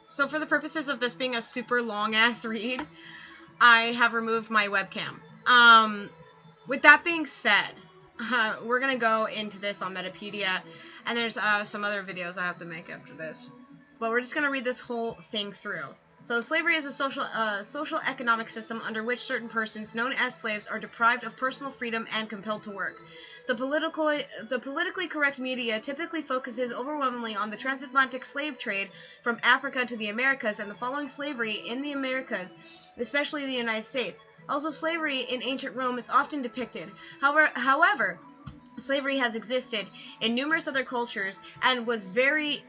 So for the purposes of this being a super long-ass read, I have removed my webcam. With that being said, we're going to go into this on Metapedia, and there's some other videos I have to make after this. But we're just going to read this whole thing through. So slavery is a social economic system under which certain persons, known as slaves, are deprived of personal freedom and compelled to work. The politically correct media typically focuses overwhelmingly on the transatlantic slave trade from Africa to the Americas and the following slavery in the Americas, especially the United States. Also, slavery in ancient Rome is often depicted. However, slavery has existed in numerous other cultures and was very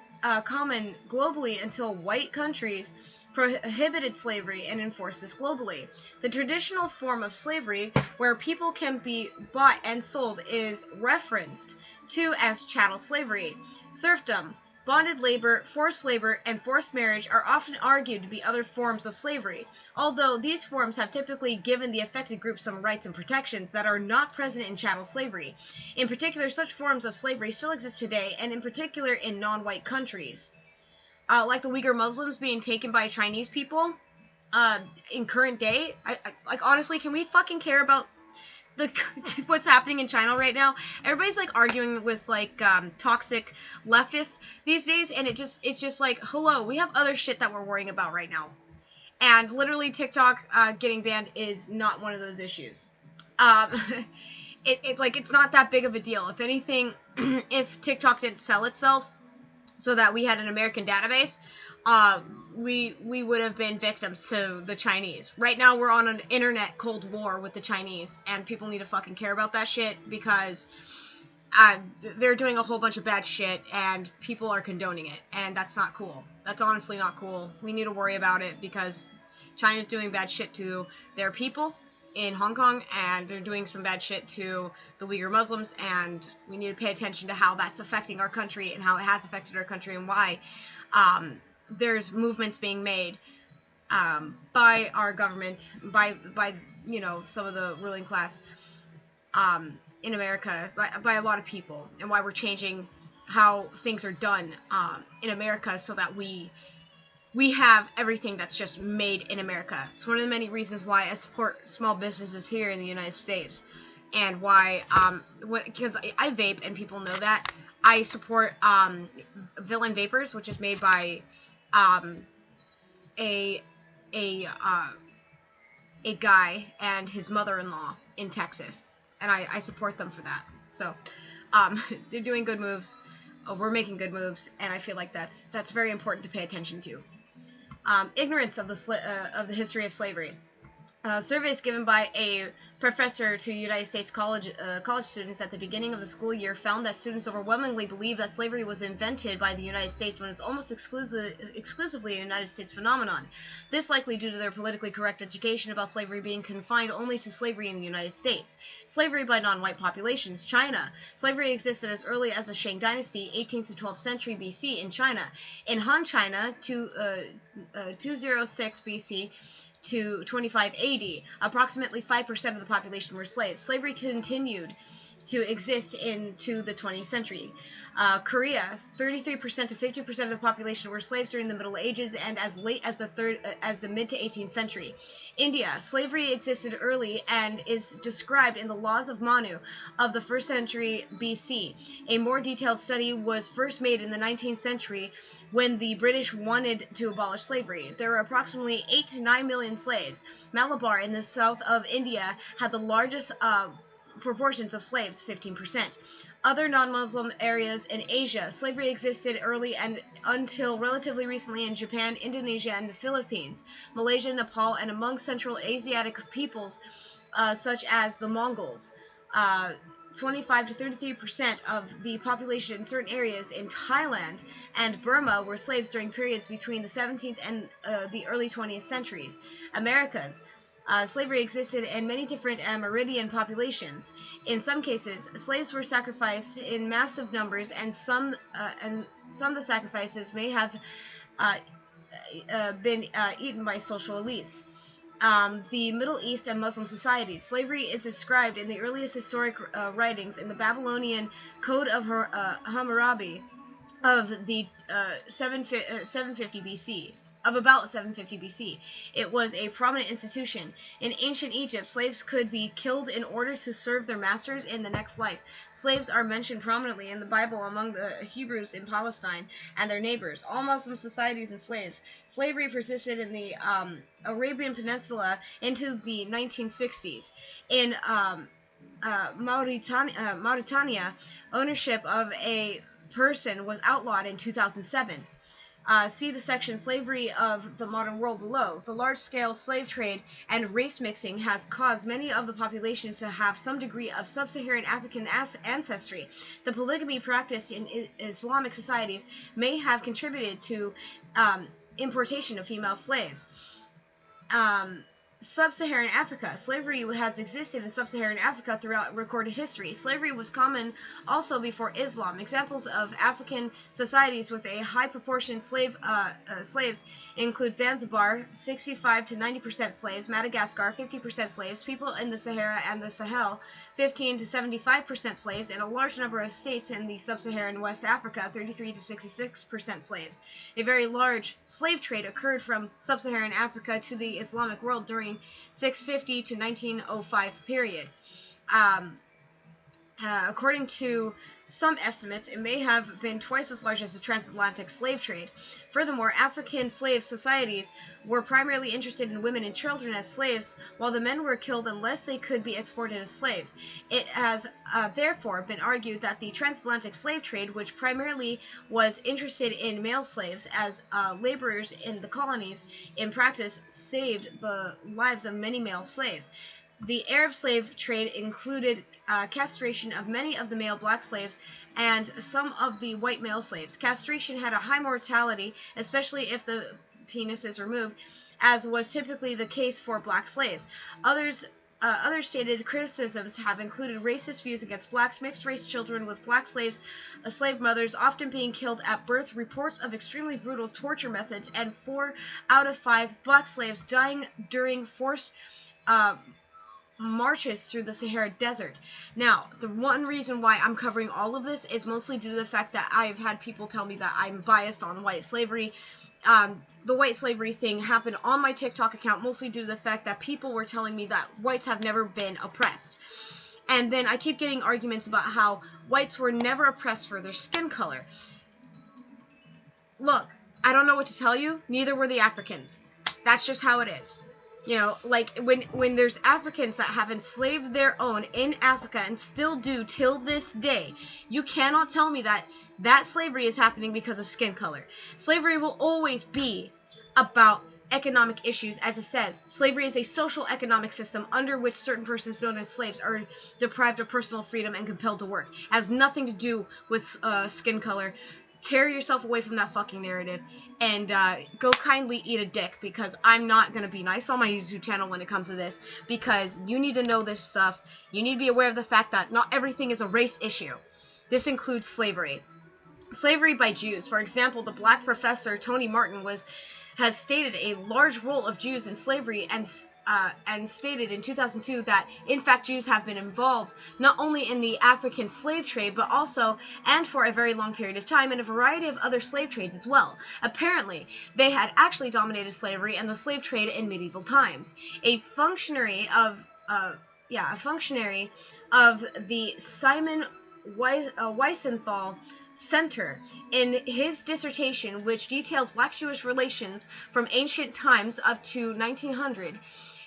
common globally until white countries prohibited slavery and enforced this globally. The traditional form of slavery, where people can be bought and sold, is referenced to as chattel slavery. Serfdom, bonded labor, forced marriage are often argued to be other forms of slavery, although these forms have typically given the affected group some rights and protections that are not present in chattel slavery. In particular, such forms of slavery still exist today, and in particular in non-white countries. Like the Uyghur Muslims being taken by Chinese people in current day. Like, honestly, can we fucking care about what's happening in China right now? Everybody's like arguing with like toxic leftists these days, and it's just like, hello, we have other shit that we're worrying about right now. And literally TikTok getting banned is not one of those issues. It's not that big of a deal. If anything, if TikTok didn't sell itself so that we had an American database, we would have been victims to the Chinese. Right now, we're on an internet Cold War with the Chinese, and people need to fucking care about that shit because they're doing a whole bunch of bad shit, and people are condoning it, and that's not cool. That's honestly not cool. We need to worry about it because China's doing bad shit to their people in Hong Kong, and they're doing some bad shit to the Uyghur Muslims, and we need to pay attention to how that's affecting our country and how it has affected our country and why there's movements being made by our government, by some of the ruling class in America, by a lot of people, and why we're changing how things are done in America so that we have everything that's just made in America. It's one of the many reasons why I support small businesses here in the United States, and why, because I vape and people know that. I support Villain Vapors, which is made by a guy and his mother-in-law in Texas, and I support them for that. So they're doing good moves. We're making good moves, and I feel like that's very important to pay attention to. Ignorance of the history of slavery. Surveys given by a professor to United States college students at the beginning of the school year found that students overwhelmingly believe that slavery was invented by the United States when it's almost exclusively a United States phenomenon. This likely due to their politically correct education about slavery being confined only to slavery in the United States. Slavery by non-white populations. China. Slavery existed as early as the Shang Dynasty, 18th to 12th century BC in China. In Han China, 206 BC, to 25 AD, approximately 5% of the population were slaves. Slavery continued to exist into the 20th century. Korea, 33% to 50% of the population were slaves during the Middle Ages and as late as the mid to 18th century. India, slavery existed early and is described in the Laws of Manu of the 1st century BC. A more detailed study was first made in the 19th century when the British wanted to abolish slavery. There were approximately 8 to 9 million slaves. Malabar in the south of India had the largest proportions of slaves, 15%. Other non-Muslim areas in Asia, slavery existed early and until relatively recently in Japan, Indonesia, and the Philippines, Malaysia, Nepal, and among Central Asiatic peoples such as the Mongols. 25 to 33% of the population in certain areas in Thailand and Burma were slaves during periods between the 17th and the early 20th centuries. Americas. Slavery existed in many different Amerindian populations. In some cases, slaves were sacrificed in massive numbers, and some of the sacrifices may have been eaten by social elites. The Middle East and Muslim societies. Slavery is described in the earliest historic writings in the Babylonian Code of Hammurabi of the 750 BC. of about 750 BC. It was a prominent institution. In ancient Egypt, slaves could be killed in order to serve their masters in the next life. Slaves are mentioned prominently in the Bible among the Hebrews in Palestine and their neighbors. All Muslim societies and slaves. Slavery persisted in the Arabian Peninsula into the 1960s. In Mauritania, ownership of a person was outlawed in 2007. See the section Slavery of the Modern World below. The large-scale slave trade and race mixing has caused many of the populations to have some degree of sub-Saharan African ancestry. The polygamy practiced in Islamic societies may have contributed to importation of female slaves. Sub-Saharan Africa. Slavery has existed in Sub-Saharan Africa throughout recorded history. Slavery was common also before Islam. Examples of African societies with a high proportion slaves include Zanzibar, 65 to 90% slaves, Madagascar, 50% slaves, people in the Sahara and the Sahel, 15 to 75% slaves, and a large number of states in the Sub-Saharan West Africa, 33 to 66% slaves. A very large slave trade occurred from Sub-Saharan Africa to the Islamic world during 650 to 1905 period. According to some estimates, it may have been twice as large as the transatlantic slave trade. Furthermore, African slave societies were primarily interested in women and children as slaves, while the men were killed unless they could be exported as slaves. It has therefore been argued that the transatlantic slave trade, which primarily was interested in male slaves as laborers in the colonies, in practice saved the lives of many male slaves. The Arab slave trade included castration of many of the male black slaves and some of the white male slaves. Castration had a high mortality, especially if the penis is removed, as was typically the case for black slaves. Other stated criticisms have included racist views against blacks, mixed-race children with black slaves, slave mothers often being killed at birth, reports of extremely brutal torture methods, and 4 out of 5 black slaves dying during forced marches through the Sahara Desert. Now, the one reason why I'm covering all of this is mostly due to the fact that I've had people tell me that I'm biased on white slavery. The white slavery thing happened on my TikTok account mostly due to the fact that people were telling me that whites have never been oppressed. And then I keep getting arguments about how whites were never oppressed for their skin color. Look, I don't know what to tell you. Neither were the Africans. That's just how it is. You know, like, when there's Africans that have enslaved their own in Africa and still do till this day, you cannot tell me that that slavery is happening because of skin color. Slavery will always be about economic issues, as it says. Slavery is a social economic system under which certain persons known as slaves are deprived of personal freedom and compelled to work. It has nothing to do with skin color. Tear yourself away from that fucking narrative and go kindly eat a dick, because I'm not going to be nice on my YouTube channel when it comes to this, because you need to know this stuff. You need to be aware of the fact that not everything is a race issue. This includes slavery. Slavery by Jews. For example, the black professor Tony Martin has stated a large role of Jews in slavery and stated in 2002 that, in fact, Jews have been involved not only in the African slave trade, but also, and for a very long period of time, in a variety of other slave trades as well. Apparently, they had actually dominated slavery and the slave trade in medieval times. A functionary of the Simon Wiesenthal Center, in his dissertation, which details black-Jewish relations from ancient times up to 1900,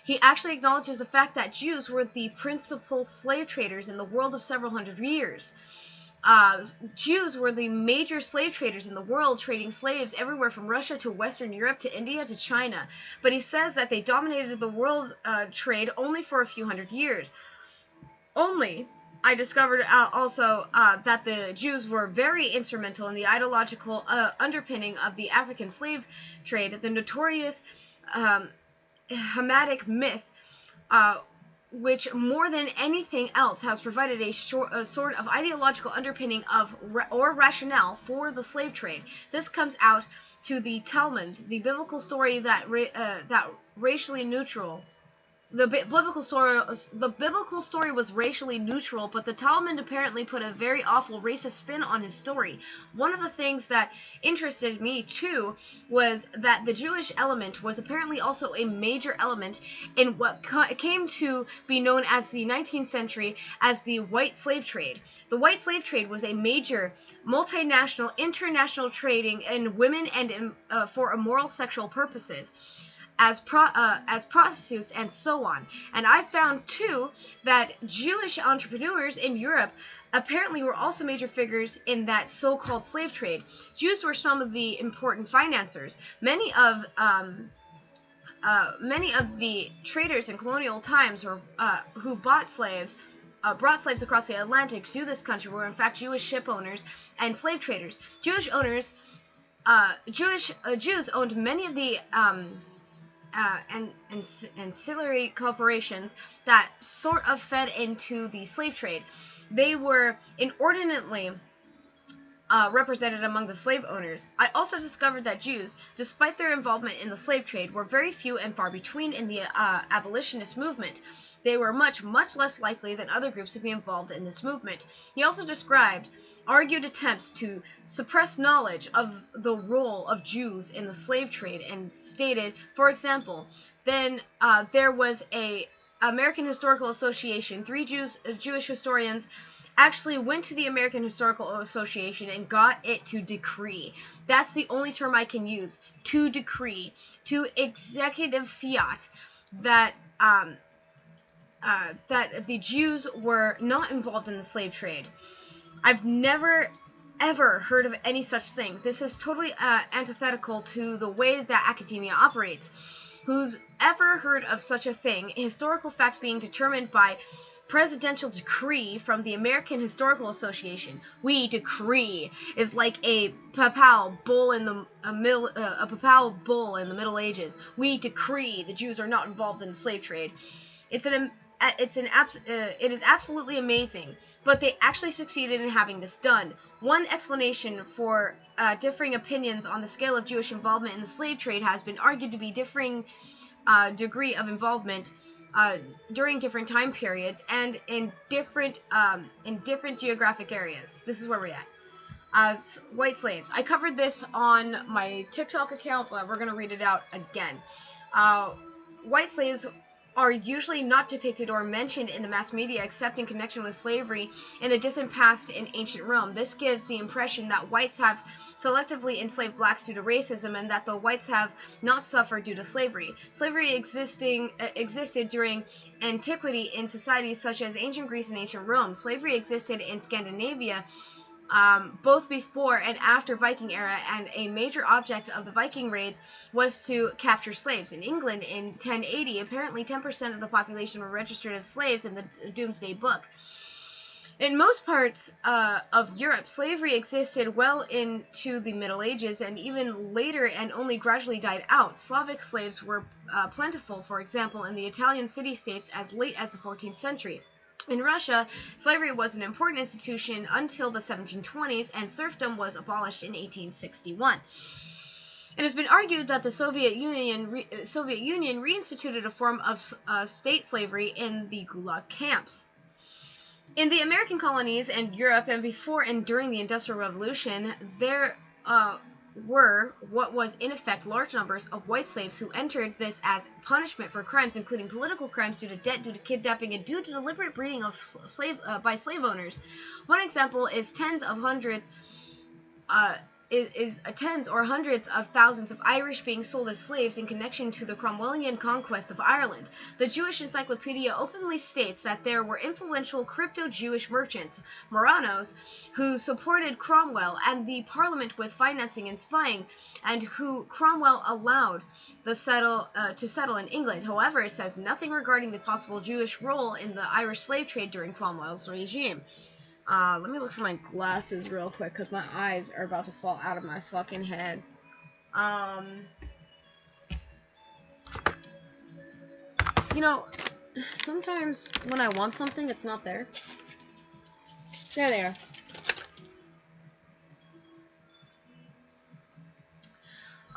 he actually acknowledges the fact that Jews were the principal slave traders in the world of several hundred years. Jews were the major slave traders in the world, trading slaves everywhere from Russia to Western Europe to India to China. But he says that they dominated the world trade only for a few hundred years. I discovered also that the Jews were very instrumental in the ideological underpinning of the African slave trade. The notorious Hamitic myth, which more than anything else has provided a sort of ideological underpinning of or rationale for the slave trade. This comes out to the Talmud, the biblical story that racially neutral the biblical story was racially neutral, but the Talmud apparently put a very awful racist spin on his story. One of the things that interested me too was that the Jewish element was apparently also a major element in what came to be known as the 19th century as the white slave trade. The white slave trade was a major multinational international trading in women and for immoral sexual purposes, as prostitutes and so on. And I found too that Jewish entrepreneurs in Europe apparently were also major figures in that so-called slave trade. Jews were some of the important financiers. Many of the traders in colonial times who brought slaves across the Atlantic to this country were in fact Jewish ship owners and slave traders. Jews owned many of the ancillary corporations that sort of fed into the slave trade. They were inordinately represented among the slave owners. I also discovered that Jews, despite their involvement in the slave trade, were very few and far between in the abolitionist movement. They were much less likely than other groups to be involved in this movement. He also described argued attempts to suppress knowledge of the role of Jews in the slave trade and stated, for example, then there was a American Historical Association. Three Jewish historians actually went to the American Historical Association and got it to decree. That's the only term I can use. To decree, to executive fiat that that the Jews were not involved in the slave trade. I've never ever heard of any such thing. This is totally antithetical to the way that academia operates. Who's ever heard of such a thing? A historical fact being determined by presidential decree from the American Historical Association. We decree is like a papal bull in the Middle Ages. We decree the Jews are not involved in the slave trade. It is absolutely amazing, but they actually succeeded in having this done. One explanation for differing opinions on the scale of Jewish involvement in the slave trade has been argued to be differing degree of involvement during different time periods and in different geographic areas. This is where we're at. White slaves. I covered this on my TikTok account, but we're going to read it out again. White slaves are usually not depicted or mentioned in the mass media except in connection with slavery in the distant past in ancient Rome. This gives the impression that whites have selectively enslaved blacks due to racism and that the whites have not suffered due to slavery. Slavery existed during antiquity in societies such as ancient Greece and ancient Rome. Slavery existed in Scandinavia both before and after Viking era, and a major object of the Viking raids was to capture slaves. In England in 1080, apparently 10% of the population were registered as slaves in the Domesday Book. In most parts of Europe, slavery existed well into the Middle Ages and even later and only gradually died out. Slavic slaves were plentiful, for example, in the Italian city-states as late as the 14th century. In Russia, slavery was an important institution until the 1720s, and serfdom was abolished in 1861. It has been argued that the Soviet Union reinstituted a form of state slavery in the Gulag camps. In the American colonies and Europe, and before and during the Industrial Revolution, there were what was in effect large numbers of white slaves who entered this as punishment for crimes including political crimes due to debt, due to kidnapping, and due to deliberate breeding of by slave owners. One example is tens or hundreds of thousands of Irish being sold as slaves in connection to the Cromwellian conquest of Ireland. The Jewish Encyclopedia openly states that there were influential crypto-Jewish merchants, Marranos, who supported Cromwell and the Parliament with financing and spying, and who Cromwell allowed to settle in England. However, it says nothing regarding the possible Jewish role in the Irish slave trade during Cromwell's regime. Let me look for my glasses real quick, because my eyes are about to fall out of my fucking head. You know, sometimes when I want something, it's not there. There they are.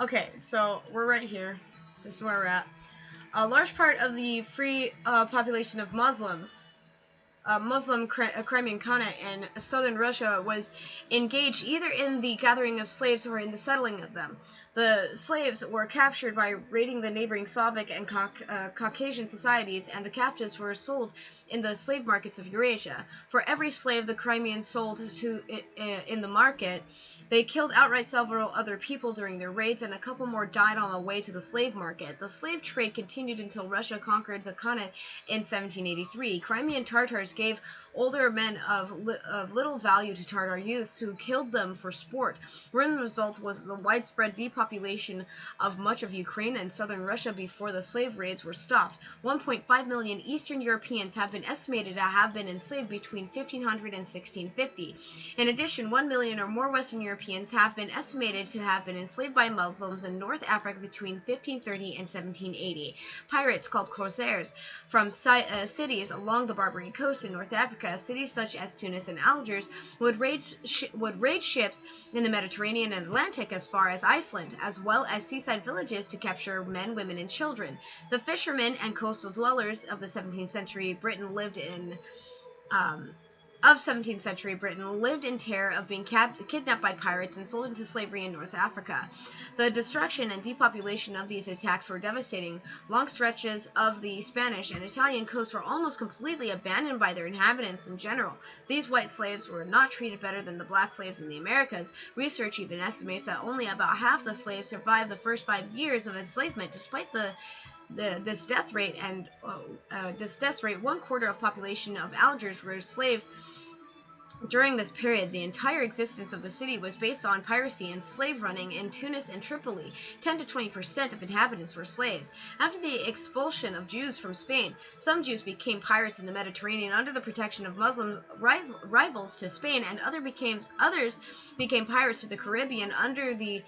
Okay, so we're right here. This is where we're at. A large part of the free population of Muslims, Muslim Crimean Khanate in southern Russia was engaged either in the gathering of slaves or in the settling of them. The slaves were captured by raiding the neighboring Slavic and Caucasian societies, and the captives were sold in the slave markets of Eurasia. For every slave the Crimeans sold in the market, they killed outright several other people during their raids, and a couple more died on the way to the slave market. The slave trade continued until Russia conquered the Khanate in 1783. Crimean Tartars gave older men of little value to Tartar youths who killed them for sport. One result was the widespread depopulation of much of Ukraine and southern Russia before the slave raids were stopped. 1.5 million Eastern Europeans have been estimated to have been enslaved between 1500 and 1650. In addition, 1 million or more Western Europeans have been estimated to have been enslaved by Muslims in North Africa between 1530 and 1780. Pirates, called corsairs, from cities along the Barbary coast in North Africa, cities such as Tunis and Algiers, would raid ships in the Mediterranean and Atlantic as far as Iceland, as well as seaside villages to capture men, women, and children. The fishermen and coastal dwellers of the 17th century Britain lived in terror of being kidnapped by pirates and sold into slavery in North Africa. The destruction and depopulation of these attacks were devastating. Long stretches of the Spanish and Italian coast were almost completely abandoned by their inhabitants in general. These white slaves were not treated better than the black slaves in the Americas. Research even estimates that only about half the slaves survived the first 5 years of enslavement. Despite this death rate, 1/4 of population of Algiers were slaves. During this period, the entire existence of the city was based on piracy and slave running in Tunis and Tripoli. 10 to 20% of inhabitants were slaves. After the expulsion of Jews from Spain, some Jews became pirates in the Mediterranean under the protection of Muslim rivals to Spain, and others became pirates to the Caribbean under the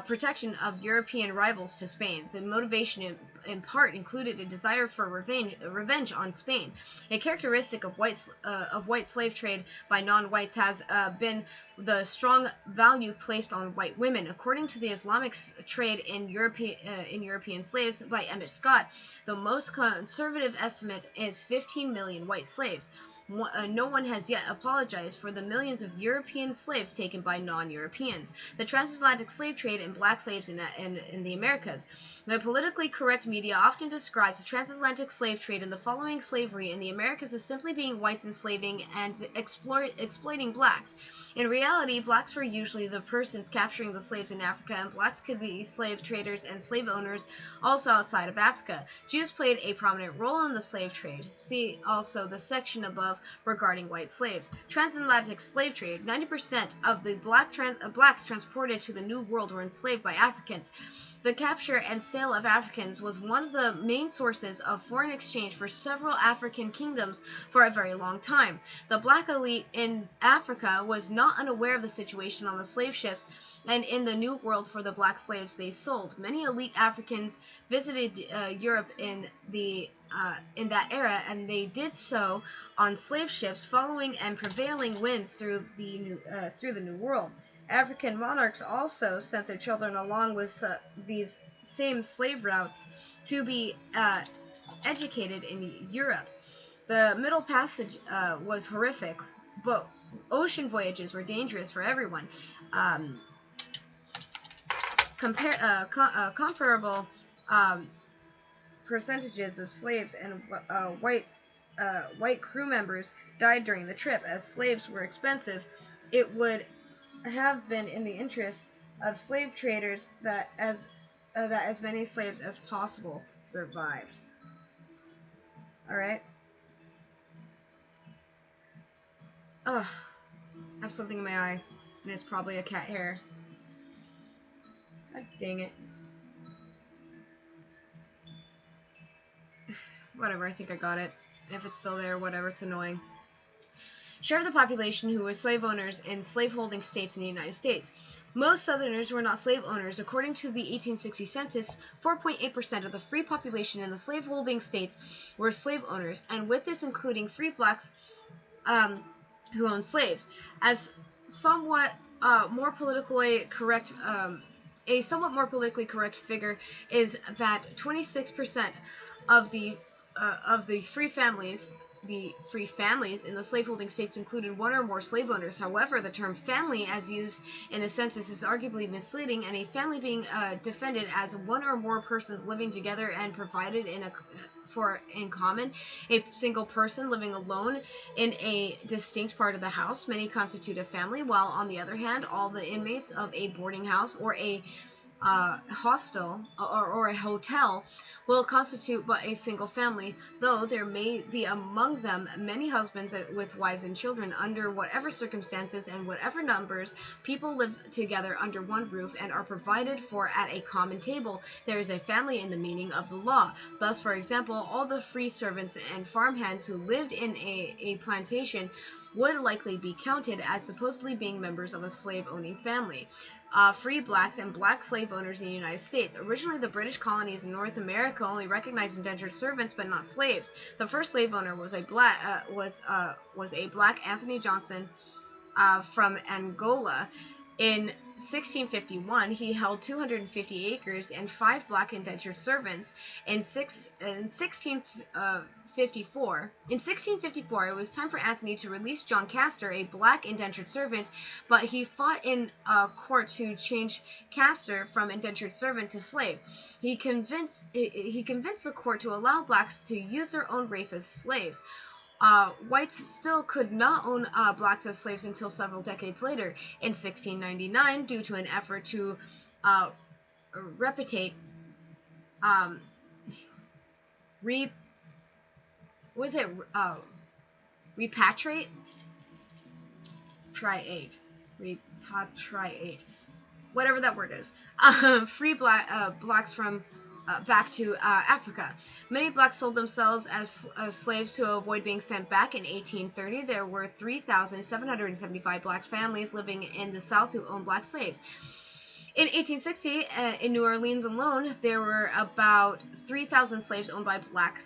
protection of European rivals to Spain. The motivation in part included a desire for revenge on Spain. A characteristic of white slave trade by non-whites has been the strong value placed on white women. According to the Islamic trade in European slaves by Emmett Scott, the most conservative estimate is 15 million white slaves. No one has yet apologized for the millions of European slaves taken by non-Europeans. The transatlantic slave trade and black slaves in the Americas. The politically correct media often describes the transatlantic slave trade and the following slavery in the Americas as simply being whites enslaving and exploiting blacks. In reality, blacks were usually the persons capturing the slaves in Africa, and blacks could be slave traders and slave owners also outside of Africa. Jews played a prominent role in the slave trade. See also the section above regarding white slaves. Transatlantic slave trade. 90% of the blacks transported to the New World were enslaved by Africans. The capture and sale of Africans was one of the main sources of foreign exchange for several African kingdoms for a very long time. The black elite in Africa was not unaware of the situation on the slave ships and in the New World for the black slaves they sold. Many elite Africans visited Europe in that era, and they did so on slave ships following and prevailing winds through the New World. African monarchs also sent their children along with these same slave routes to be educated in Europe. The Middle Passage was horrific, but ocean voyages were dangerous for everyone. Comparable percentages of slaves and white crew members died during the trip. As slaves were expensive, it would have been in the interest of slave traders that as many slaves as possible survived. Alright. Ugh. I have something in my eye, and it's probably a cat hair. God dang it. Whatever, I think I got it. If it's still there, whatever, it's annoying. Share of the population who were slave owners in slaveholding states in the United States. Most Southerners were not slave owners. According to the 1860 census, 4.8% of the free population in the slaveholding states were slave owners, and with this including free blacks who owned slaves. As somewhat more politically correct a somewhat more politically correct figure is that 26% of the free families in the slaveholding states included one or more slave owners. However, the term family as used in the census is arguably misleading, and a family being defined as one or more persons living together and provided in common. A single person living alone in a distinct part of the house, many constitute a family, while on the other hand, all the inmates of a boarding house or a hostel or a hotel will constitute but a single family, though there may be among them many husbands with wives and children. Under whatever circumstances and whatever numbers, people live together under one roof and are provided for at a common table. There is a family in the meaning of the law. Thus, for example, all the free servants and farmhands who lived in a plantation would likely be counted as supposedly being members of a slave-owning family. Free blacks and black slave owners in the United States. Originally, the British colonies in North America only recognized indentured servants, but not slaves. The first slave owner was a black Anthony Johnson from Angola. In 1651, he held 250 acres and 5 black indentured servants. In 1654, it was time for Anthony to release John Castor, a black indentured servant, but he fought in court to change Castor from indentured servant to slave. He convinced the court to allow blacks to use their own race as slaves. Whites still could not own blacks as slaves until several decades later. In 1699, due to an effort to repatriate whatever that word is, free blacks from back to Africa. Many blacks sold themselves as slaves to avoid being sent back. In 1830, there were 3,775 black families living in the South who owned black slaves. In 1860, in New Orleans alone, there were about 3,000 slaves owned by black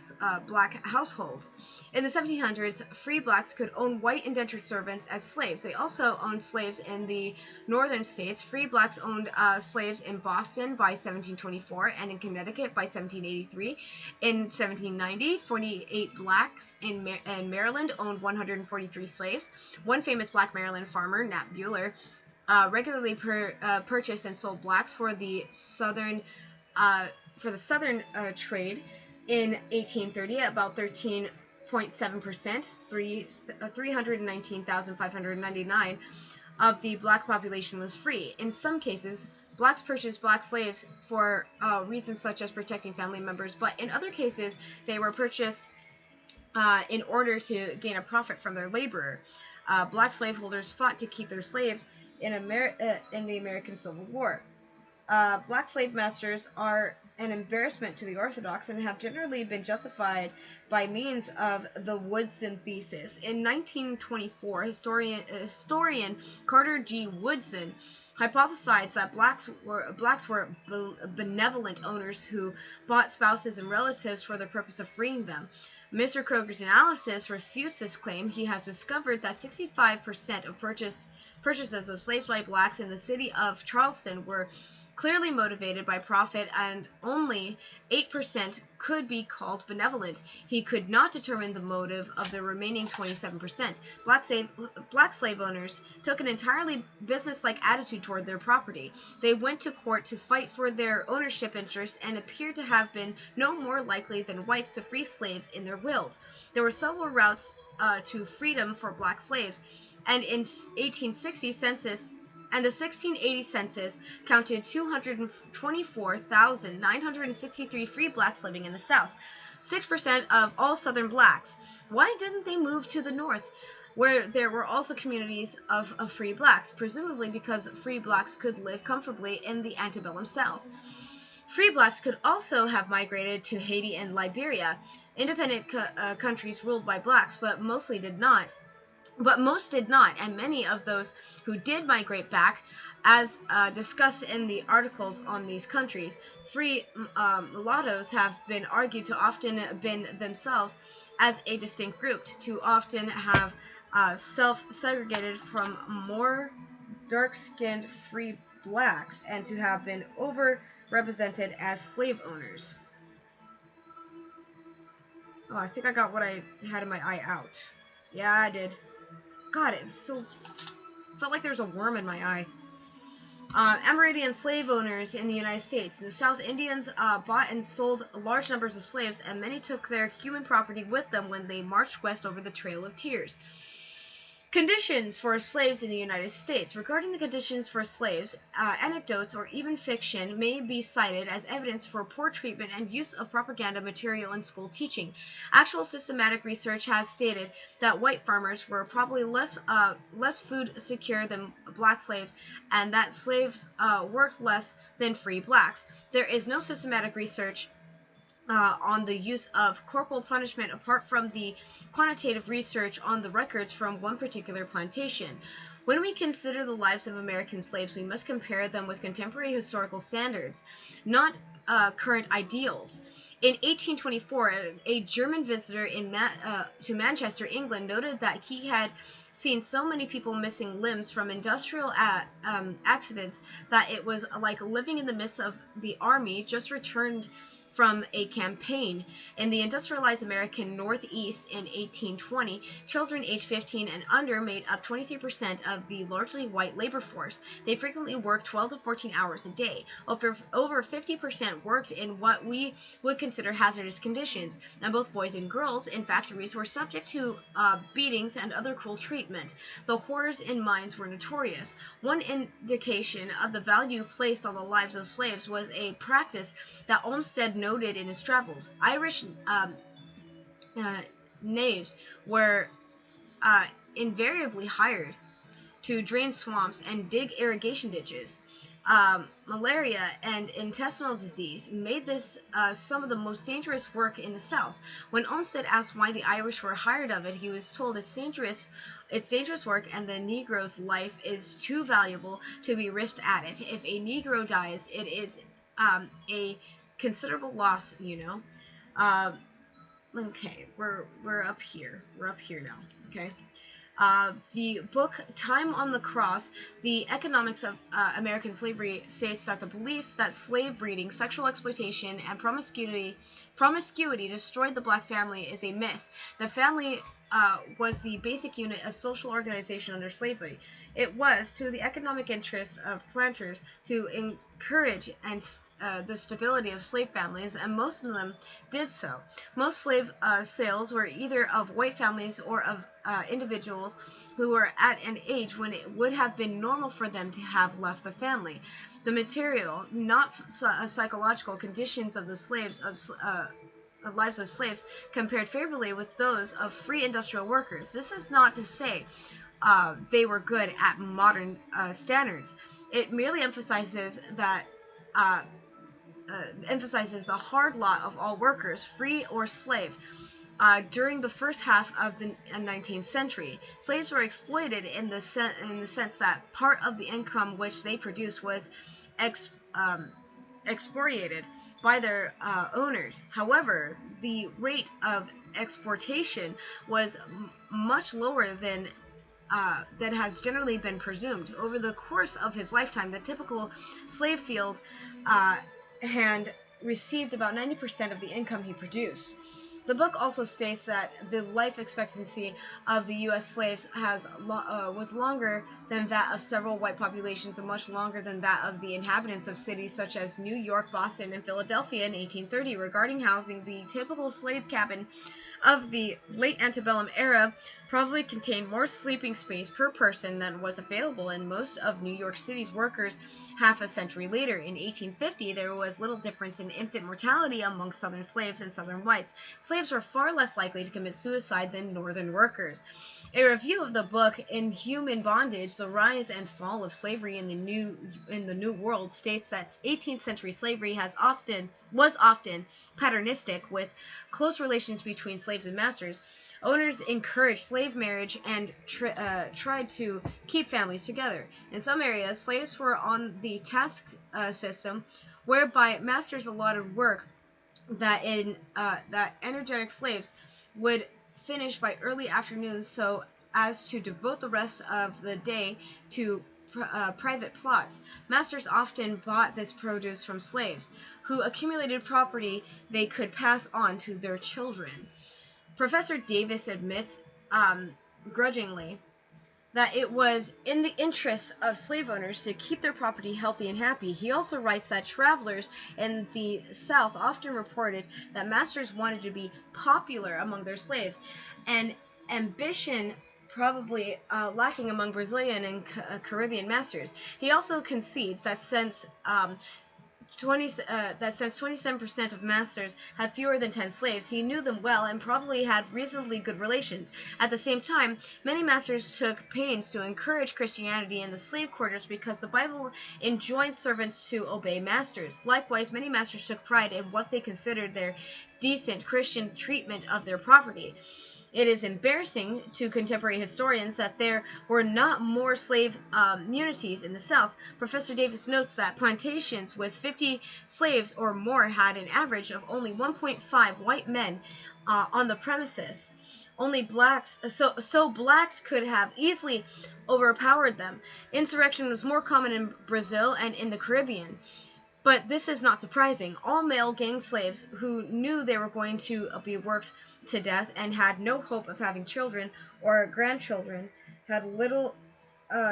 households. In the 1700s, free blacks could own white indentured servants as slaves. They also owned slaves in the northern states. Free blacks owned slaves in Boston by 1724 and in Connecticut by 1783. In 1790, 48 blacks in Maryland owned 143 slaves. One famous black Maryland farmer, Nat Bueller, regularly purchased and sold blacks for the southern trade. In 1830, about 13.7%, 319,599 of the black population was free. In some cases, blacks purchased black slaves for reasons such as protecting family members, but in other cases, they were purchased in order to gain a profit from their laborer. Black slaveholders fought to keep their slaves in the American Civil War. Black slave masters are an embarrassment to the Orthodox and have generally been justified by means of the Woodson thesis. In 1924, historian Carter G. Woodson hypothesized that blacks were benevolent owners who bought spouses and relatives for the purpose of freeing them. Mr. Kroger's analysis refutes this claim. He has discovered that 65% of purchases of slaves by blacks in the city of Charleston were clearly motivated by profit, and only 8% could be called benevolent. He could not determine the motive of the remaining 27%. Black slave owners took an entirely business-like attitude toward their property. They went to court to fight for their ownership interests and appeared to have been no more likely than whites to free slaves in their wills. There were several routes to freedom for black slaves, and in 1860 census and the 1680 census counted 224,963 free blacks living in the South, 6% of all Southern blacks. Why didn't they move to the North, where there were also communities of free blacks? Presumably because free blacks could live comfortably in the antebellum South. Free blacks could also have migrated to Haiti and Liberia, independent countries ruled by blacks, but most did not, and many of those who did migrate back, as discussed in the articles on these countries, free mulattoes have been argued to often been themselves as a distinct group, to often have self-segregated from more dark-skinned free blacks and to have been overrepresented as slave owners. Oh, I think I got what I had in my eye out. Yeah, I did. God, it was so... felt like there was a worm in my eye. Amerindian slave owners in the United States. In the South, Indians bought and sold large numbers of slaves, and many took their human property with them when they marched west over the Trail of Tears. Conditions for slaves in the United States. Regarding the conditions for slaves, anecdotes or even fiction may be cited as evidence for poor treatment and use of propaganda material in school teaching. Actual systematic research has stated that white farmers were probably less food secure than black slaves, and that slaves worked less than free blacks. There is no systematic research on the use of corporal punishment apart from the quantitative research on the records from one particular plantation. When we consider the lives of American slaves, we must compare them with contemporary historical standards, not current ideals. In 1824, a German visitor to Manchester, England, noted that he had seen so many people missing limbs from industrial accidents that it was like living in the midst of the army just returned from a campaign. In the industrialized American Northeast in 1820, children aged 15 and under made up 23% of the largely white labor force. They frequently worked 12 to 14 hours a day. Over 50% worked in what we would consider hazardous conditions, and both boys and girls in factories were subject to beatings and other cruel treatment. The horrors in mines were notorious. One indication of the value placed on the lives of slaves was a practice that Olmsted noted in his travels. Irish knaves were invariably hired to drain swamps and dig irrigation ditches. Malaria and intestinal disease made this some of the most dangerous work in the South. When Olmsted asked why the Irish were hired of it, he was told it's dangerous work and the Negro's life is too valuable to be risked at it. If a Negro dies, it is a considerable loss, you know. Okay, we're up here. We're up here now. Okay. The book Time on the Cross, The Economics of American Slavery, states that the belief that slave breeding, sexual exploitation, and promiscuity destroyed the black family is a myth. The family was the basic unit of social organization under slavery. It was to the economic interests of planters to encourage and the stability of slave families, and most of them did so. Most slave sales were either of white families or of individuals who were at an age when it would have been normal for them to have left the family. The material, not psychological conditions of the lives of slaves compared favorably with those of free industrial workers. This is not to say they were good at modern standards. It merely emphasizes that emphasizes the hard lot of all workers, free or slave. During the first half of the 19th century, slaves were exploited in the sense that part of the income which they produced was expropriated by their owners. However, the rate of exportation was much lower than has generally been presumed. Over the course of his lifetime, the typical slave field hand received about 90% of the income he produced. The book also states that the life expectancy of the U.S. slaves was longer than that of several white populations and much longer than that of the inhabitants of cities such as New York, Boston, and Philadelphia in 1830. Regarding housing, the typical slave cabin of the late antebellum era probably contained more sleeping space per person than was available in most of New York City's workers half a century later. In 1850, there was little difference in infant mortality among Southern slaves and Southern whites. Slaves were far less likely to commit suicide than Northern workers. A review of the book Inhuman Bondage: The Rise and Fall of Slavery in the New World states that 18th century slavery was often patternistic, with close relations between slaves and masters. Owners encouraged slave marriage and tried to keep families together. In some areas, slaves were on the task system, whereby masters allotted work that energetic slaves would finish by early afternoon so as to devote the rest of the day to private plots. Masters often bought this produce from slaves, who accumulated property they could pass on to their children. Professor Davis admits, grudgingly, that it was in the interests of slave owners to keep their property healthy and happy. He also writes that travelers in the South often reported that masters wanted to be popular among their slaves, an ambition probably lacking among Brazilian and Caribbean masters. He also concedes that since 27% of masters had fewer than 10 slaves, he knew them well and probably had reasonably good relations. At the same time, many masters took pains to encourage Christianity in the slave quarters because the Bible enjoined servants to obey masters. Likewise, many masters took pride in what they considered their decent Christian treatment of their property. It is embarrassing to contemporary historians that there were not more slave unities in the South. Professor Davis notes that plantations with 50 slaves or more had an average of only 1.5 white men on the premises. Only blacks, so blacks could have easily overpowered them. Insurrection was more common in Brazil and in the Caribbean. But this is not surprising. All male gang slaves who knew they were going to be worked to death and had no hope of having children or grandchildren had little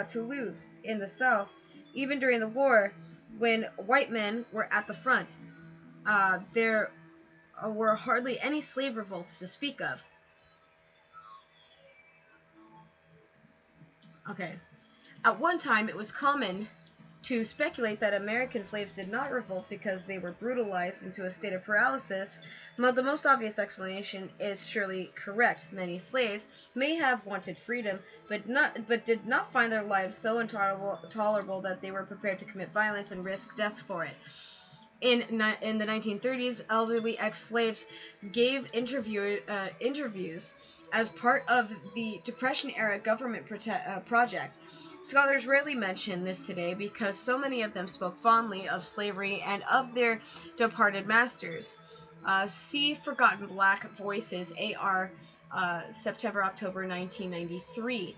to lose in the South. Even during the war, when white men were at the front, there were hardly any slave revolts to speak of. Okay. At one time, it was common to speculate that American slaves did not revolt because they were brutalized into a state of paralysis. But the most obvious explanation is surely correct. Many slaves may have wanted freedom, but did not find their lives so intolerable that they were prepared to commit violence and risk death for it. In the 1930s, elderly ex-slaves gave interviews as part of the Depression-era government project. Scholars rarely mention this today because so many of them spoke fondly of slavery and of their departed masters. See Forgotten Black Voices, A.R. September-October 1993.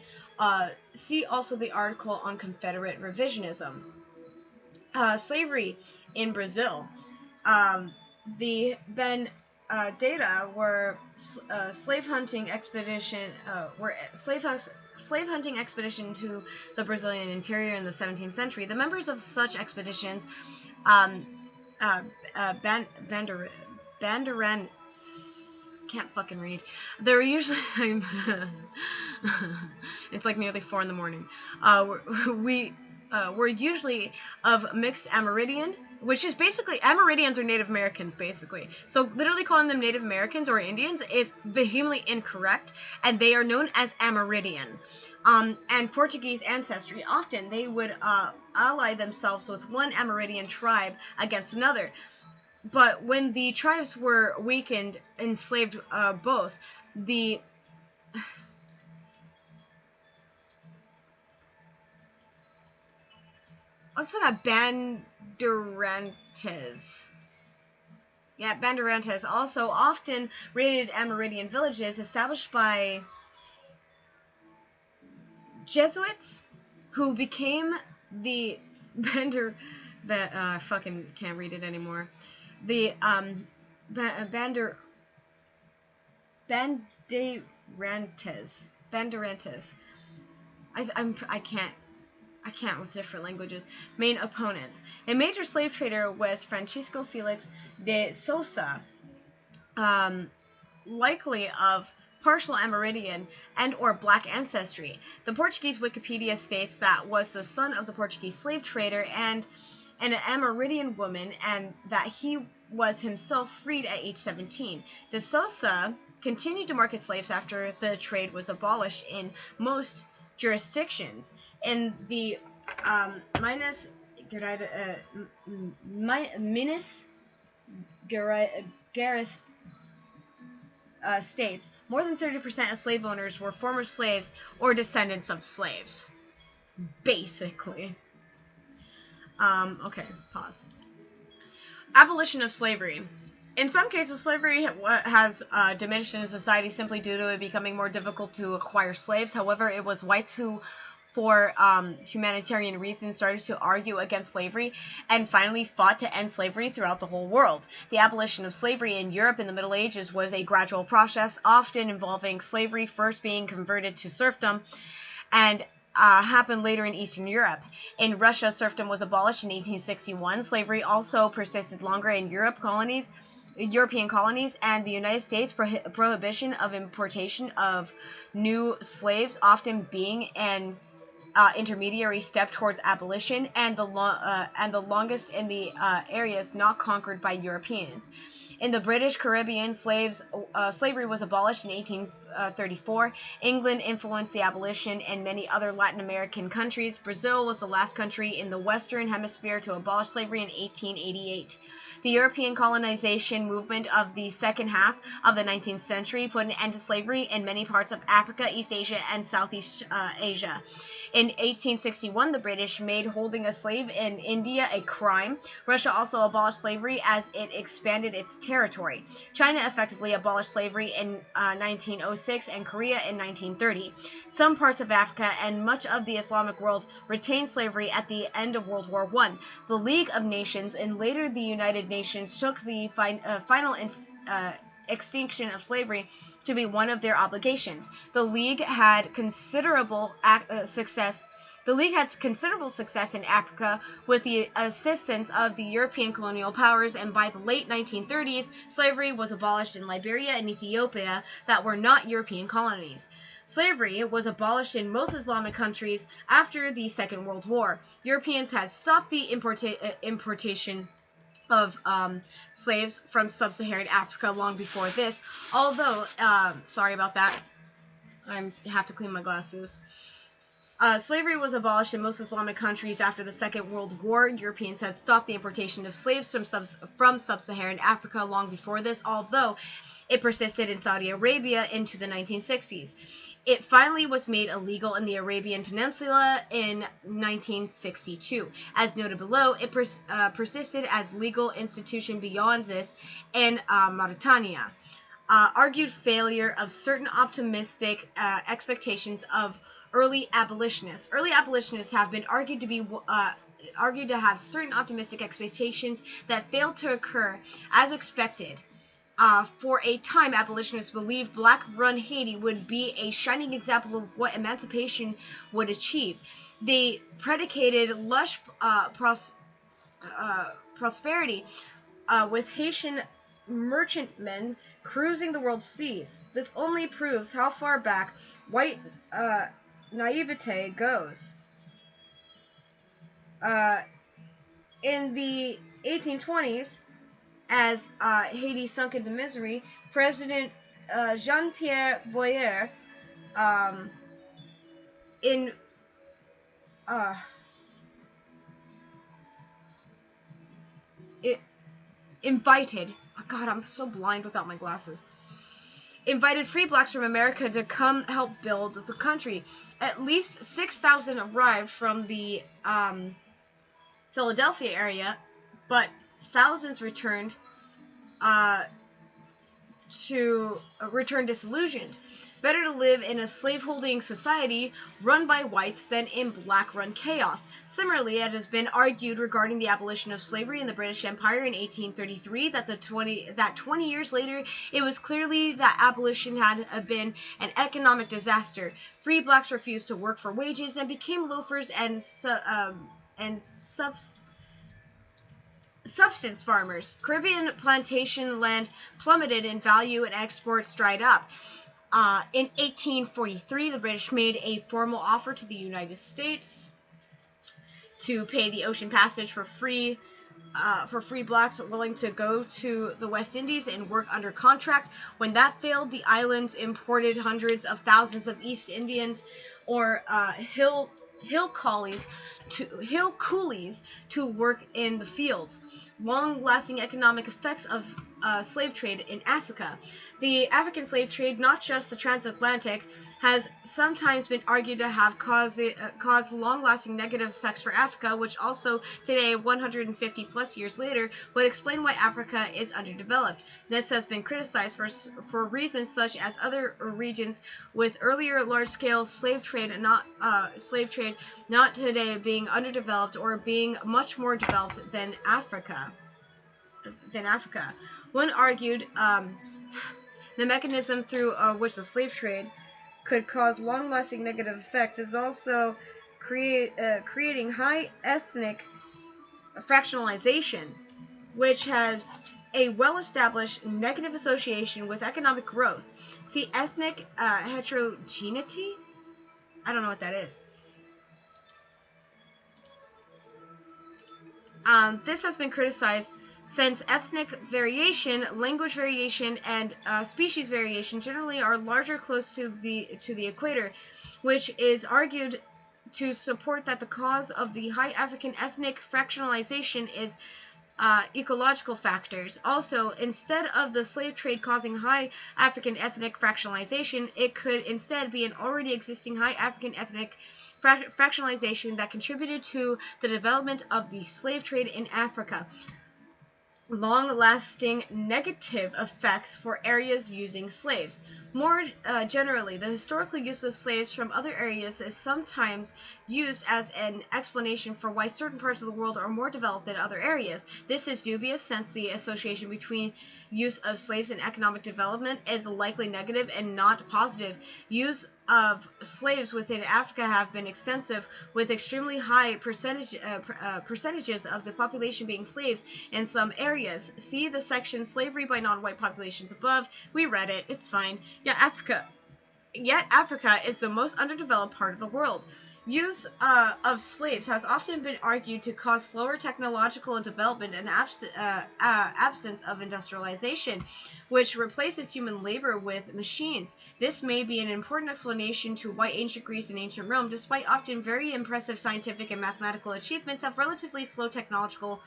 See also the article on Confederate revisionism. Slavery in Brazil. The data were slave hunting expedition to the Brazilian interior in the 17th century. The members of such expeditions, Bandeirante, can't fucking read. They were usually it's like nearly 4 a.m. Were usually of mixed Amerindian, which is basically, Amerindians are Native Americans, basically. So literally calling them Native Americans or Indians is vehemently incorrect, and they are known as Amerindian. And Portuguese ancestry. Often they would ally themselves with one Amerindian tribe against another. But when the tribes were weakened, enslaved both, the... What's that? Bandeirantes. Yeah, Bandeirantes also often raided Amerindian villages established by Jesuits, who became the I fucking can't read it anymore. The Bandeirantes. I can't with different languages. Main opponents. A major slave trader was Francisco Felix de Sousa, likely of partial Amerindian and or black ancestry. The Portuguese Wikipedia states that was the son of the Portuguese slave trader and an Amerindian woman, and that he was himself freed at age 17. De Sousa continued to market slaves after the trade was abolished in most jurisdictions. In the Minas Gerais states, more than 30% of slave owners were former slaves or descendants of slaves. Basically. Okay, pause. Abolition of slavery. In some cases, slavery has diminished in society simply due to it becoming more difficult to acquire slaves. However, it was whites who for humanitarian reasons, started to argue against slavery and finally fought to end slavery throughout the whole world. The abolition of slavery in Europe in the Middle Ages was a gradual process, often involving slavery first being converted to serfdom and happened later in Eastern Europe. In Russia, serfdom was abolished in 1861. Slavery also persisted longer in European colonies, and the United States. Prohibition of importation of new slaves, often being an intermediary step towards abolition, and the longest in the areas not conquered by Europeans. In the British Caribbean, slavery was abolished in 1834. England influenced the abolition in many other Latin American countries. Brazil was the last country in the Western Hemisphere to abolish slavery in 1888. The European colonization movement of the second half of the 19th century put an end to slavery in many parts of Africa, East Asia, and Southeast Asia. In 1861, the British made holding a slave in India a crime. Russia also abolished slavery as it expanded its territory. China effectively abolished slavery in 1906 and Korea in 1930. Some parts of Africa and much of the Islamic world retained slavery at the end of World War I. The League of Nations and later the United Nations took the final extinction of slavery to be one of their obligations. The League had considerable success in Africa with the assistance of the European colonial powers, and by the late 1930s, slavery was abolished in Liberia and Ethiopia that were not European colonies. Slavery was abolished in most Islamic countries after the Second World War. Europeans had stopped the importation of slaves from sub-Saharan Africa long before this, although, sorry about that, I have to clean my glasses. Slavery was abolished in most Islamic countries after the Second World War. Europeans had stopped the importation of slaves from sub-Saharan Africa long before this, although it persisted in Saudi Arabia into the 1960s. It finally was made illegal in the Arabian Peninsula in 1962. As noted below, it persisted as legal institution beyond this in Mauritania. Argued failure of certain optimistic expectations of early abolitionists. Early abolitionists have been argued to have certain optimistic expectations that failed to occur as expected. For a time, abolitionists believed Black-run Haiti would be a shining example of what emancipation would achieve. They predicated lush prosperity with Haitian merchantmen cruising the world's seas. This only proves how far back white naivete goes. In the 1820s, as Haiti sunk into misery, President Jean-Pierre Boyer invited free blacks from America to come help build the country. At least 6,000 arrived from the Philadelphia area, but thousands returned disillusioned. Better to live in a slaveholding society run by whites than in black-run chaos. Similarly, it has been argued regarding the abolition of slavery in the British Empire in 1833 that 20 years later, it was clearly that abolition had been an economic disaster. Free blacks refused to work for wages and became loafers and subsistence farmers. Caribbean plantation land plummeted in value and exports dried up. In 1843, the British made a formal offer to the United States to pay the ocean passage for free blacks willing to go to the West Indies and work under contract. When that failed, the islands imported hundreds of thousands of East Indians or hill coolies to work in the fields. long-lasting economic effects of slave trade in Africa. The African slave trade, not just the transatlantic, has sometimes been argued to have caused long-lasting negative effects for Africa, which also today, 150 plus years later, would explain why Africa is underdeveloped. This has been criticized for reasons such as other regions with earlier large-scale slave trade not today being underdeveloped or being much more developed than Africa. One argued the mechanism through which the slave trade could cause long-lasting negative effects is also creating high ethnic fractionalization, which has a well-established negative association with economic growth. See, ethnic heterogeneity? I don't know what that is. This has been criticized since ethnic variation, language variation, and species variation generally are larger close to the equator, which is argued to support that the cause of the high African ethnic fractionalization is ecological factors. Also, instead of the slave trade causing high African ethnic fractionalization, it could instead be an already existing high African ethnic fractionalization that contributed to the development of the slave trade in Africa. Long-lasting negative effects for areas using slaves. More generally, the historical use of slaves from other areas is sometimes used as an explanation for why certain parts of the world are more developed than other areas. This is dubious since the association between use of slaves and economic development is likely negative and not positive. Use of slaves within Africa have been extensive, with extremely high percentages of the population being slaves in some areas. See the section Slavery by Non-White Populations above. We read it. It's fine. Yeah, Africa. Yet Africa is the most underdeveloped part of the world. Use of slaves has often been argued to cause slower technological development and absence of industrialization, which replaces human labor with machines. This may be an important explanation to why ancient Greece and ancient Rome, despite often very impressive scientific and mathematical achievements, have relatively slow technological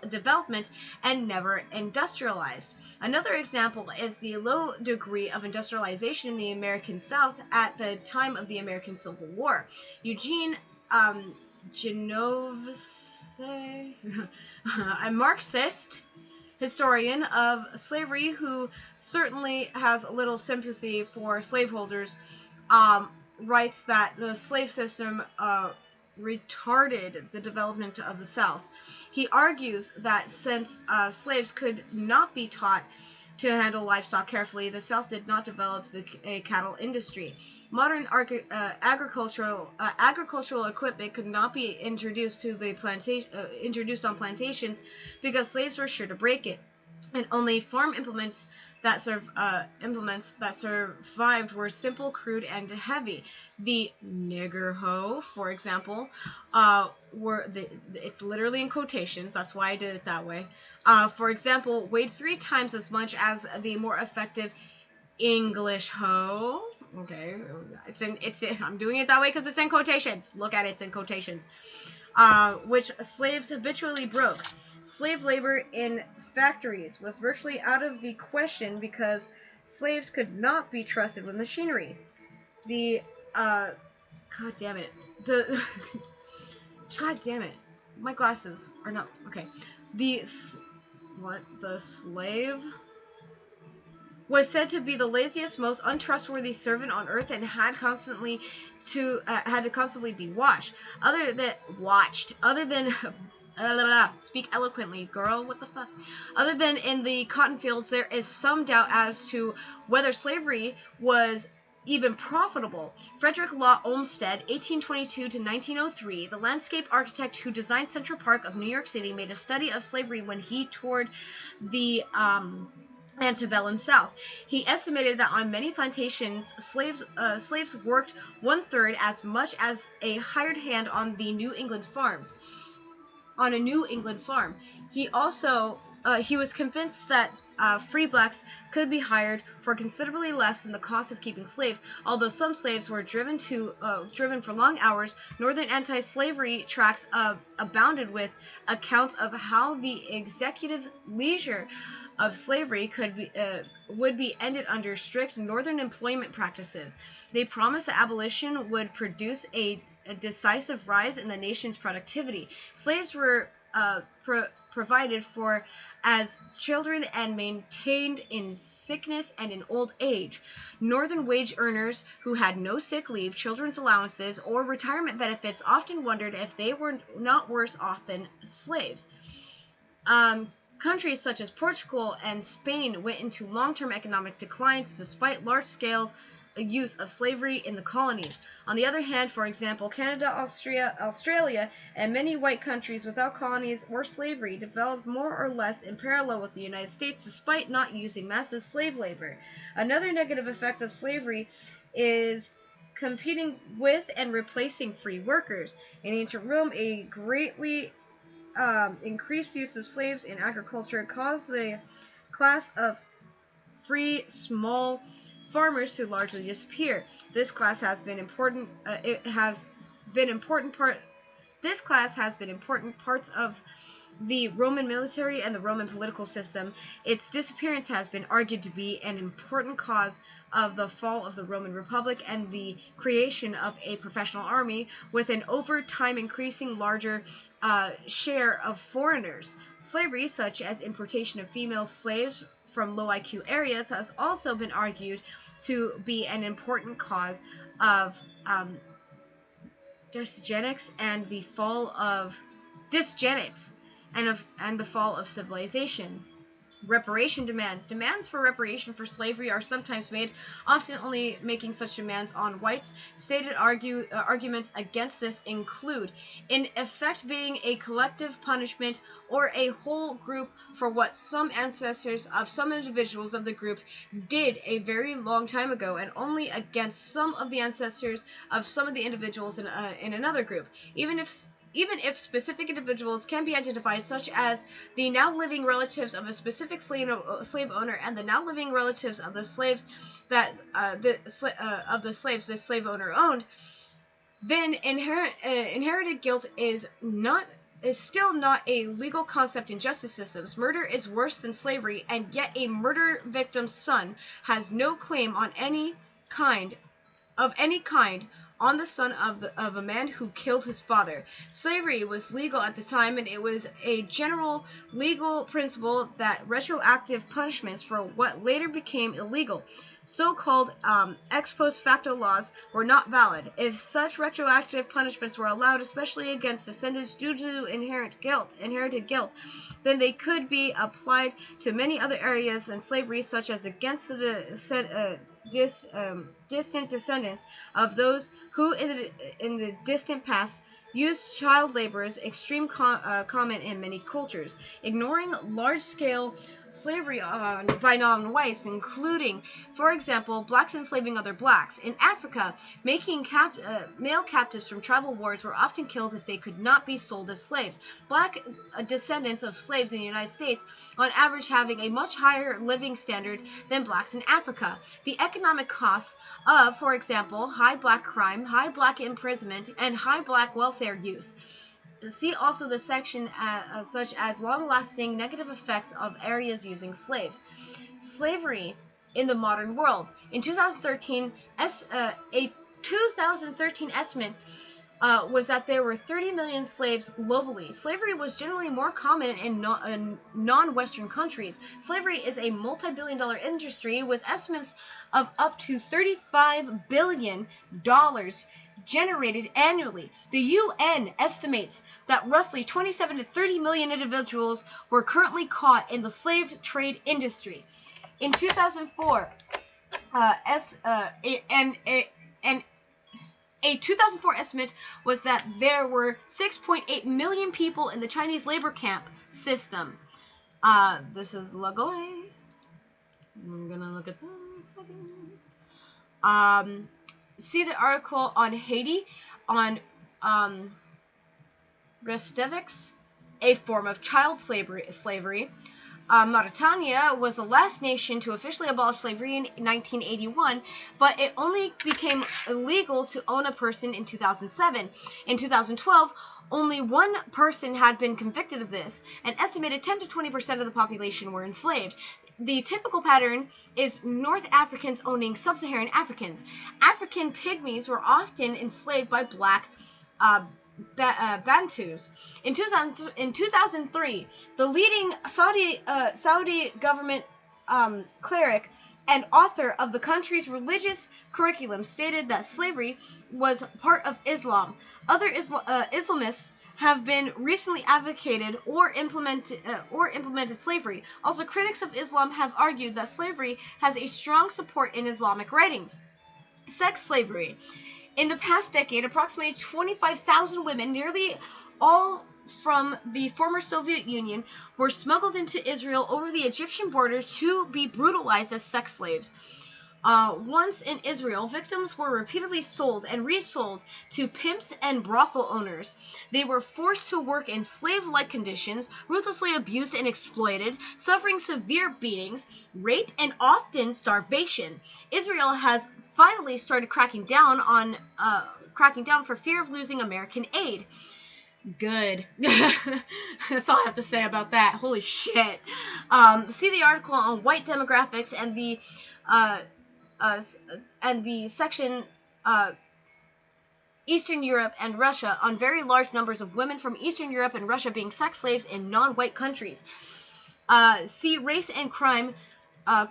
development and never industrialized. Another example is the low degree of industrialization in the American South at the time of the American Civil War. Eugene Genovese, a Marxist historian of slavery who certainly has little sympathy for slaveholders, writes that the slave system retarded the development of the South. He argues that since slaves could not be taught to handle livestock carefully, the South did not develop a cattle industry. Modern agricultural equipment could not be introduced on plantations because slaves were sure to break it, and only farm implements that survived were simple, crude, and heavy. The nigger hoe, for example, it's literally in quotations. That's why I did it that way. For example, weighed 3 times as much as the more effective English hoe. Okay, I'm doing it that way because it's in quotations. Look at it, it's in quotations. Which slaves habitually broke. Slave labor in factories was virtually out of the question because slaves could not be trusted with machinery. God damn it. God damn it. My glasses are not okay. The slave was said to be the laziest, most untrustworthy servant on earth, and had to constantly be watched. Other than speak eloquently, girl. What the fuck? Other than in the cotton fields, there is some doubt as to whether slavery was even profitable. Frederick Law Olmsted, 1822 to 1903, the landscape architect who designed Central Park of New York City, made a study of slavery when he toured the antebellum South. He estimated that on many plantations, slaves worked 1/3 as much as a hired hand on a New England farm. He also he was convinced that free blacks could be hired for considerably less than the cost of keeping slaves. Although some slaves were driven for long hours, Northern anti-slavery tracts abounded with accounts of how the executive leisure of slavery would be ended under strict Northern employment practices. They promised that abolition would produce a decisive rise in the nation's productivity. Slaves were provided for as children and maintained in sickness and in old age. Northern wage earners who had no sick leave, children's allowances, or retirement benefits often wondered if they were not worse off than slaves. Countries such as Portugal and Spain went into long-term economic declines despite large-scale use of slavery in the colonies. On the other hand, for example, Canada, Australia, and many white countries without colonies or slavery developed more or less in parallel with the United States despite not using massive slave labor. Another negative effect of slavery is competing with and replacing free workers. In ancient Rome, a greatly increased use of slaves in agriculture caused the class of free small farmers to largely disappear. This class has been important. This class has been important parts of the Roman military and the Roman political system. Its disappearance has been argued to be an important cause of the fall of the Roman Republic and the creation of a professional army, with an over time increasing larger share of foreigners. Slavery, such as importation of female slaves from low IQ areas, has also been argued to be an important cause of dysgenics and the fall of civilization. Reparation demands. Demands for reparation for slavery are sometimes made, often only making such demands on whites. Stated arguments against this include, in effect, being a collective punishment or a whole group for what some ancestors of some individuals of the group did a very long time ago, and only against some of the ancestors of some of the individuals in another group. Even if specific individuals can be identified, such as the now living relatives of a specific slave owner and the now living relatives of the slaves that the slave owner owned, then inherited guilt is still not a legal concept in justice systems. Murder is worse than slavery, and yet a murder victim's son has no claim on any kind on the son of a man who killed his father. Slavery was legal at the time, and it was a general legal principle that retroactive punishments for what later became illegal, so-called ex post facto laws, were not valid. If such retroactive punishments were allowed, especially against descendants due to inherited guilt, then they could be applied to many other areas than slavery, such as against the distant descendants of those who in the distant past used child labor as extreme common in many cultures. Ignoring large-scale slavery by non-whites, including, for example, blacks enslaving other blacks. In Africa, making male captives from tribal wars were often killed if they could not be sold as slaves. Black descendants of slaves in the United States, on average, having a much higher living standard than blacks in Africa. The economic costs of, for example, high black crime, high black imprisonment, and high black welfare use. See also the section such as long-lasting negative effects of areas using slaves. Slavery in the modern world. In 2013, a 2013 estimate was that there were 30 million slaves globally. Slavery was generally more common in non-Western countries. Slavery is a multi-billion-dollar industry with estimates of up to $35 billion generated annually. The UN estimates that roughly 27 to 30 million individuals were currently caught in the slave trade industry. In 2004, a 2004 estimate was that there were 6.8 million people in the Chinese labor camp system. This is Lagoy. I'm gonna look at that in a second. See the article on Haiti, on Restevics, a form of child slavery. Mauritania was the last nation to officially abolish slavery in 1981, but it only became illegal to own a person in 2007. In 2012, only one person had been convicted of this. An estimated 10 to 20% of the population were enslaved. The typical pattern is North Africans owning sub-Saharan Africans. African pygmies were often enslaved by black Bantus. In 2003, the leading Saudi government cleric and author of the country's religious curriculum stated that slavery was part of Islam. Other Islamists have been recently advocated or implemented slavery. Also, critics of Islam have argued that slavery has a strong support in Islamic writings. Sex slavery. In the past decade, approximately 25,000 women, nearly all from the former Soviet Union, were smuggled into Israel over the Egyptian border to be brutalized as sex slaves. Once in Israel, victims were repeatedly sold and resold to pimps and brothel owners. They were forced to work in slave-like conditions, ruthlessly abused and exploited, suffering severe beatings, rape, and often starvation. Israel has finally started cracking down for fear of losing American aid. Good. That's all I have to say about that. Holy shit. See the article on white demographics and the section Eastern Europe and Russia on very large numbers of women from Eastern Europe and Russia being sex slaves in non-white countries. See race and crime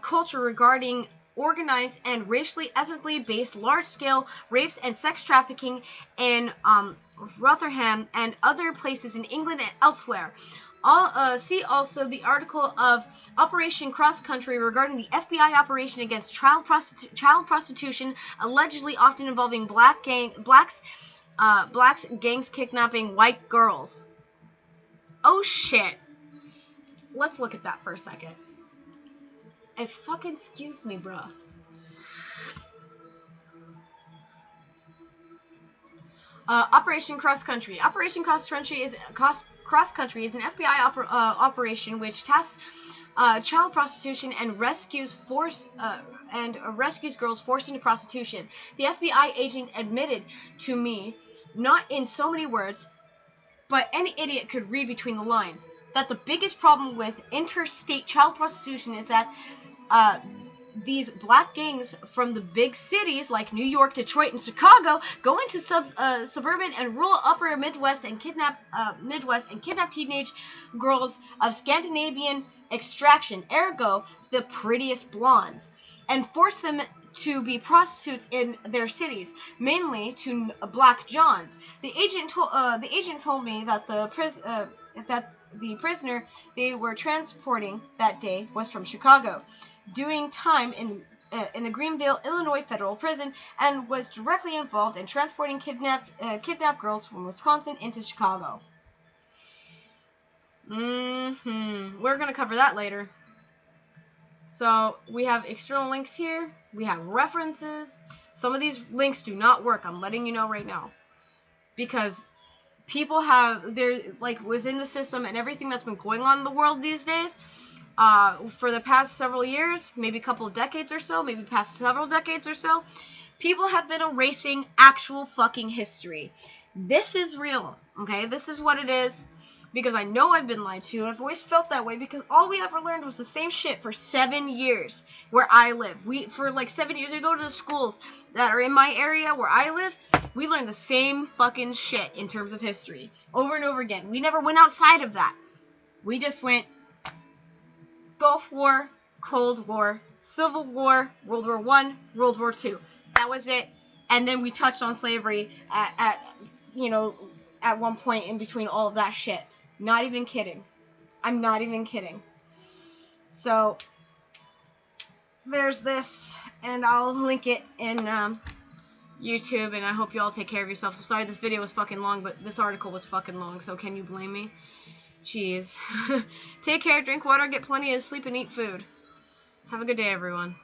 culture regarding organized and racially ethnically based large-scale rapes and sex trafficking in Rotherham and other places in England and elsewhere. See also the article of Operation Cross Country regarding the FBI operation against child prostitution, allegedly often involving blacks gangs kidnapping white girls. Oh shit. Let's look at that for a second. Fucking excuse me, bruh. Operation Cross Country. Operation Cross Country is an FBI operation which tasks child prostitution and rescues girls forced into prostitution. The FBI agent admitted to me, not in so many words, but any idiot could read between the lines, that the biggest problem with interstate child prostitution is that these black gangs from the big cities like New York, Detroit, and Chicago go into suburban and rural upper Midwest and kidnap teenage girls of Scandinavian extraction, ergo the prettiest blondes, and force them to be prostitutes in their cities, mainly to black Johns. The agent told me that the prisoner they were transporting that day was from Chicago, doing time in the Greenville, Illinois federal prison, and was directly involved in transporting kidnapped girls from Wisconsin into Chicago. We're gonna cover that later. So we have external links here. We have references. Some of these links do not work. I'm letting you know right now, because people they're like within the system and everything that's been going on in the world these days. For the past several years, maybe a couple of decades or so, maybe past several decades or so, people have been erasing actual fucking history. This is real, okay? This is what it is, because I know I've been lied to, and I've always felt that way, because all we ever learned was the same shit for 7 years where I live. For like 7 years, we go to the schools that are in my area where I live, we learned the same fucking shit in terms of history over and over again. We never went outside of that. We just went Gulf War, Cold War, Civil War, World War I, World War II. That was it. And then we touched on slavery at one point in between all of that shit. Not even kidding. I'm not even kidding. So there's this, and I'll link it in YouTube, and I hope you all take care of yourselves. I'm sorry this video was fucking long, but this article was fucking long, so can you blame me? Jeez. Take care, drink water, get plenty of sleep, and eat food. Have a good day, everyone.